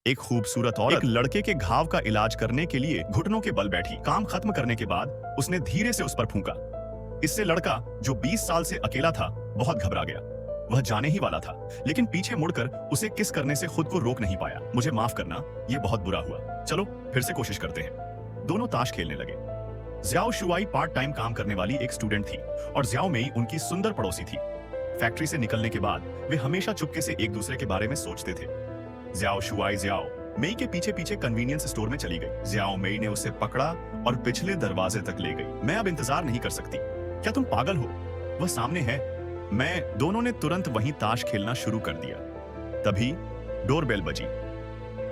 एक खूबसूरत औरत एक लड़के के घाव का इलाज करने के लिए घुटनों के बल बैठी। काम खत्म करने के बाद उसने धीरे से उस पर फूंका। इससे लड़का, जो 20 साल से अकेला था, बहुत घबरा गया। वह जाने ही वाला था, लेकिन पीछे मुड़कर उसे किस करने से खुद को रोक नहीं पाया। मुझे माफ करना, ये बहुत बुरा हुआ। चलो फिर से कोशिश करते हैं। दोनों ताश खेलने लगे। ज्याओ शुआई पार्ट टाइम काम करने वाली एक स्टूडेंट थी और ज्याओ मेई उनकी सुंदर पड़ोसी थी। फैक्ट्री से निकलने के बाद वे हमेशा चुपके से एक दूसरे के बारे में सोचते थे। ज्याओ शुआई ज्याओ मेई के पीछे पीछे कन्वीनियंस स्टोर में चली गई। ज्याओ मेई ने उसे पकड़ा और पिछले दरवाजे तक ले गई। मैं अब इंतजार नहीं कर सकती। क्या तुम पागल हो? वह सामने है। मैं दोनों ने तुरंत वहीं ताश खेलना शुरू कर दिया। तभी डोरबेल बजी।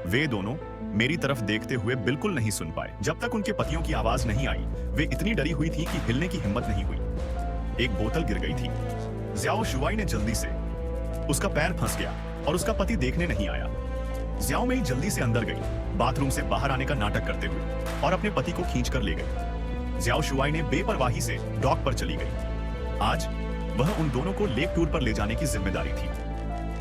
वे दोनों मेरी तरफ देखते हुए बिल्कुल नहीं सुन पाए। जब तक उनके पतियों की आवाज नहीं आई, वे इतनी डरी हुई थी कि हिलने की हिम्मत नहीं हुई। एक बोतल गिर गई थी। ज्याओ शुआई ने जल्दी से, उसका पैर फंस गया और उसका पति देखने नहीं आया। ज्याओ मेई जल्दी से अंदर गई, बाथरूम से बाहर आने का नाटक करते हुए, और अपने पति को खींच कर ले गई। ज्याओ शुआई ने बेपरवाही से डॉक पर चली गई। आज वह उन दोनों को लेक टूर पर ले जाने की जिम्मेदारी थी।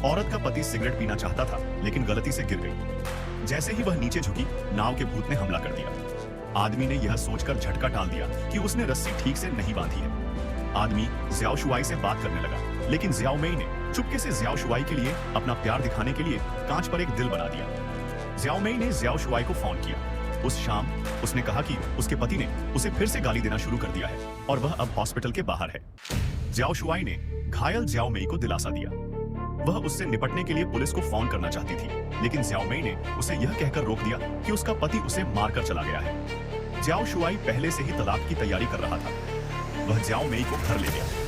औरत का पति सिगरेट पीना चाहता था, लेकिन गलती से गिर गई। जैसे ही वह नीचे झुकी, नाव के भूत ने हमला कर दिया। आदमी ने यह सोचकर झटका टाल दिया कि उसने रस्सी ठीक से नहीं बांधी है। आदमी ज्याओ शुआई से बात करने लगा, लेकिन ज्याओ मेई ने चुपके से ज्याओ शुआई के लिए अपना प्यार दिखाने के लिए कांच पर एक दिल बना दिया। ज्याओ मेई ने ज्याओ शुआई को फोन किया। उस शाम उसने कहा कि उसके पति ने उसे फिर से गाली देना शुरू कर दिया है और वह अब हॉस्पिटल के बाहर है। ज्याओ शुआई ने घायल ज्याओ मेई को दिलासा दिया। वह उससे निपटने के लिए पुलिस को फोन करना चाहती थी, लेकिन ज्याओ मेई ने उसे यह कहकर रोक दिया कि उसका पति उसे मारकर चला गया है। ज्याओ शुआई पहले से ही तलाक की तैयारी कर रहा था। वह ज्याओ मेई को घर ले गया।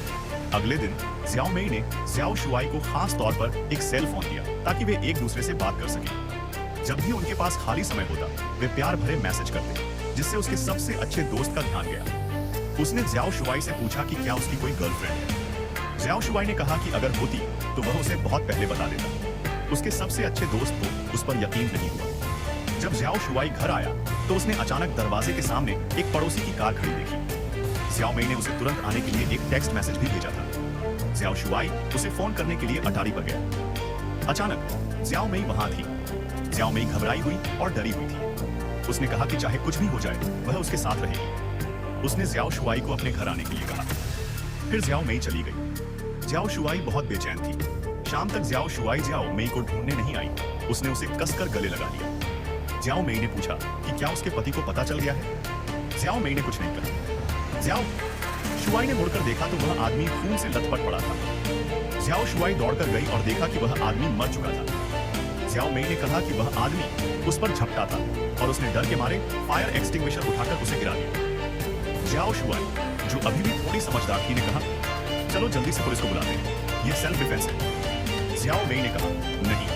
अगले दिन ज्याओ मेई ने ज्याओ शुआई को खास तौर पर एक सेल फोन दिया ताकि वे एक दूसरे से बात कर सकें। जब भी उनके पास खाली समय होता, वे प्यार भरे मैसेज करते, जिससे उसके सबसे अच्छे दोस्त का ध्यान गया। उसने ज्याओ शुआई से पूछा कि क्या उसकी कोई गर्लफ्रेंड है। ज्याओ शुआई ने कहा कि अगर होती तो वह उसे बहुत पहले बता देता। उसके सबसे अच्छे दोस्त को उस पर यकीन नहीं हुआ। जब ज्याओ शुआई घर आया तो उसने अचानक दरवाजे के सामने एक पड़ोसी की कार खड़ी देखी। ज्याओ मेई ने उसे तुरंत आने के लिए एक टेक्स्ट मैसेज भी भेजा था। ज्याओ शुआई उसे फोन करने के लिए अटारी पर गया। अचानक ज्याओ मेई वहां थी। ज्याओ मेई घबराई हुई और डरी हुई थी। उसने कहा कि चाहे कुछ भी हो जाए, वह उसके साथ रहेगी। उसने ज्याओ शुआई को अपने घर आने के लिए कहा। फिर ज्याओ मेई चली गई। ज्याओ शुआई बहुत बेचैन थी। शाम तक ज्याओ शुआई ज्याओ मेई को ढूंढने नहीं आई। उसने उसे कसकर गले लगा लिया। ज्याओ मेई ने पूछा कि क्या उसके पति को पता चल गया है। ज्याओ मेई ने कुछ नहीं कहा। ज्याओ शुआई ने मुड़कर देखा तो वह आदमी खून से लथपथ पड़ा था। ज्याओ शुआई दौड़कर गई और देखा कि वह आदमी मर चुका था। ज्याओ मेई ने कहा कि वह आदमी उस पर झपटा था और उसने डर के मारे फायर एक्सटिंग्विशर उठाकर उसे गिरा दिया। ज्याओ शुआई, जो अभी भी थोड़ी समझदार थी, ने कहा, चलो जल्दी से पुलिस को बुलाते हैं, ये सेल्फ डिफेंस है। ज्याओ मेई ने कहा, नहीं,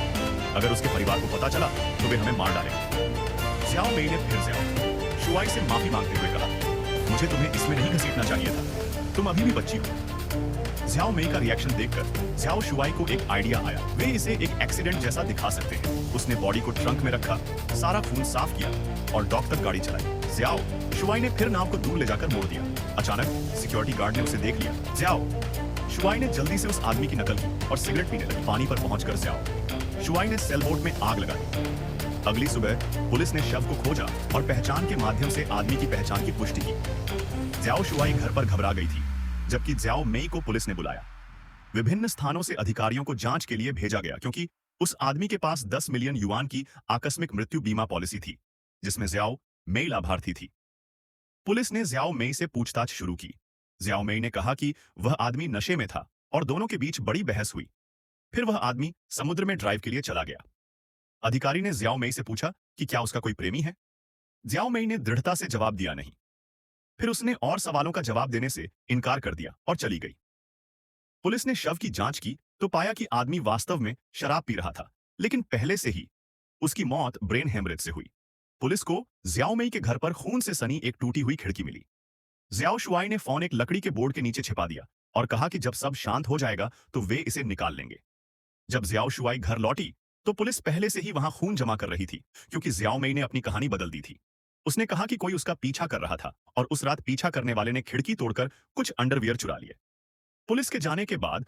अगर उसके परिवार को पता चला तो वे हमें मार डालेंगे। ज्याओ मेई ने फिर ज्याओ शुआई से माफी मांगते हुए कहा, मुझे तुम्हें इसमें नहीं घसीटना चाहिए था, तुम अभी भी बच्ची हो। ज्याओ मेई का रिएक्शन देखकर ज्याओ शुआई को एक आइडिया आया। वे इसे एक एक्सीडेंट जैसा दिखा सकते हैं। उसने बॉडी को ट्रंक में रखा, सारा खून साफ किया और डॉक तक गाड़ी चलाई। ज्याओ शुआई ने फिर नाव को दूर ले जाकर मोड़ दिया। अचानक सिक्योरिटी गार्ड ने उसे देख लिया। ज्याओ शुआई ने जल्दी से उस आदमी की नकल की और सिगरेट पीने लगी। पानी पर पहुंचकर ज्याओ शुआई ने सेल बोट में आग लगा दी। अगली सुबह पुलिस ने शव को खोजा और पहचान के माध्यम से आदमी की पहचान की पुष्टि की। ज्याओ शुआई घर पर घबरा गई थी, जबकि ज्याओ मेई को पुलिस ने बुलाया। विभिन्न स्थानों से अधिकारियों को जांच के लिए भेजा गया, क्योंकि उस आदमी के पास 10 मिलियन युआन की आकस्मिक मृत्यु बीमा पॉलिसी थी, जिसमें ज्याओ मेई लाभार्थी थी। पुलिस ने ज्याओ मेई से पूछताछ शुरू की। ज्याओ मेई ने कहा कि वह आदमी नशे में था और दोनों के बीच बड़ी बहस हुई। फिर वह आदमी समुद्र में ड्राइव के लिए चला गया। अधिकारी ने ज्याओ मेई से पूछा कि क्या उसका कोई प्रेमी है। ज्याओ मेई ने दृढ़ता से जवाब दिया नहीं। फिर उसने और सवालों का जवाब देने से इनकार कर दिया और चली गई। पुलिस ने शव की जांच की तो पाया कि आदमी वास्तव में शराब पी रहा था, लेकिन पहले से ही उसकी मौत ब्रेन हेमरेज से हुई। पुलिस को ज्याओ मेई के घर पर खून से सनी एक टूटी हुई खिड़की मिली। ज्याओ शुआई ने फोन एक लकड़ी के बोर्ड के नीचे छिपा दिया और कहा कि जब सब शांत हो जाएगा तो वे इसे निकाल लेंगे। जब ज्याओ शुआई घर लौटी तो पुलिस पहले से ही वहां खून जमा कर रही थी, क्योंकि ज्याओ मेई ने अपनी कहानी बदल दी थी। उसने कहा कि कोई उसका पीछा कर रहा था और उस रात पीछा करने वाले ने खिड़की तोड़कर कुछ अंडरवियर चुरा लिए। पुलिस के जाने के बाद